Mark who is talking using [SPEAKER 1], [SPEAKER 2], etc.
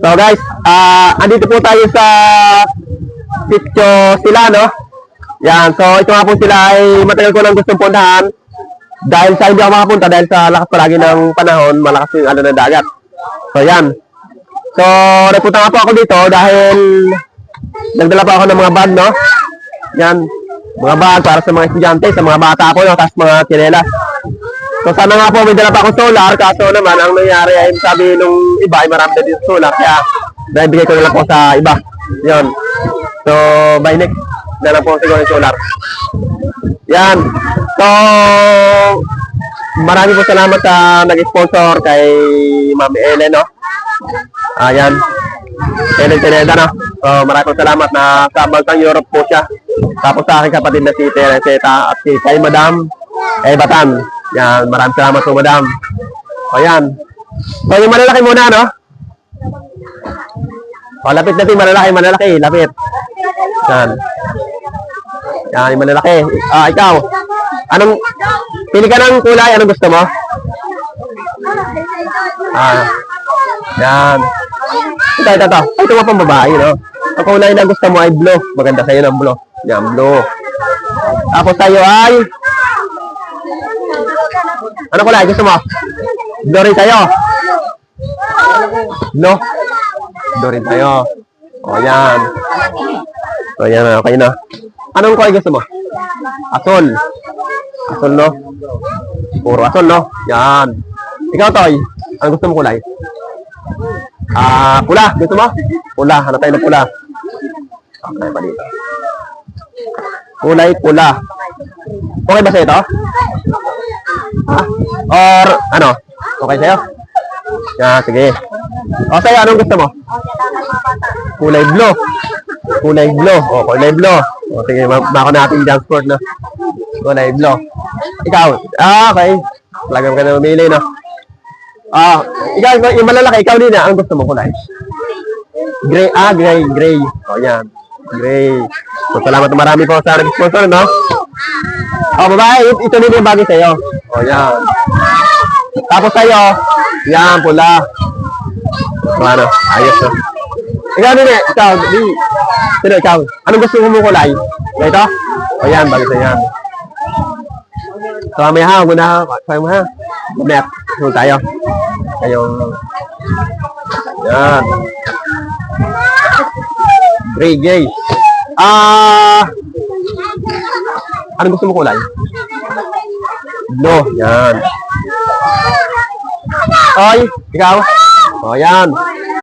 [SPEAKER 1] So guys, andito po tayo sa Sitio Silano. Yan, so ito nga po sila ay matagal ko nang gustong puntahan. Dahil sa hindi ako makapunta, dahil sa lakas palagi ng panahon, malakas yung ng dagat. So yan. So, napunta nga po ako dito dahil nagdala pa ako ng mga bag, no? Yan, mga bag para sa mga estudyante, sa mga bata po, no? Tapos mga tsinelas. So, sana nga po may dala pa akong solar, kaso naman, ang nangyari ay sabi nung iba ay marami na dito solar, kaya naibigay ko na lang po sa iba. Yan. So, by next, na lang po siguro yung solar. Yan. So, marami po salamat sa nag-sponsor kay Ma'am Ellen, no? Ayan. Ellen Pineda, no? So, marami po salamat na sa Bansang Europe po siya. Tapos sa aking kapatid na si Teresita at si kay Madam Batan. Yan, maraming salamat po, Madam. Ayan. So, yung malalaki muna, no? O, lapit natin, malalaki, lapit. Yan. Yan, yung malalaki. Ikaw. Anong, pili ka ng kulay, anong gusto mo? Yan. Ito. Ito nga pang babae, no? Ang kulay na gusto mo ay blue. Maganda sa'yo ng blue. Yan, blue. Tapos tayo ay... Ano kulay? Gusto mo? Blue rin sa'yo. Blue? Blue rin sa'yo. O, yan. So, yan, okay na. Anong kulay gusto mo? Asul. Asul, no? Puro asul, no? Yan. Ikaw, Toy. Ano gusto mo kulay? Pula. Gusto mo? Pula. Hanap tayo ng pula. Okay, pa dito. Kulay pula. Okay ba sa'yo ito? Or, ano? Okay sa'yo? Sige. O, sa'yo, anong gusto mo? Kulay blue. Kulay blue. O, kulay blue. O, sige, bako natin dance sport, no? Kulay blue. Ikaw? Okay. Talagang ka na mamili, no? Ikaw, yung malalaki, ikaw din, anong gusto mo kulay? Gray. Gray. O, yan. Gray. So, salamat na marami po sa nag-sponsor, no? O, babae, ito din yung bagay sa'yo. O, yan. Tapos sa'yo, yan, pula. O, ano, ayos, no? Ikaw din, ikaw, sino ikaw? Anong gusto mo kulay? Ito? O, yan, bagay sa'yo, yan. So, may ha, muna, kaya mo ha. Net, tulong tayo. Kayong, yan. Gray. Anong gusto mo kulay? Blue, yan. Oy, ikaw? O, yan.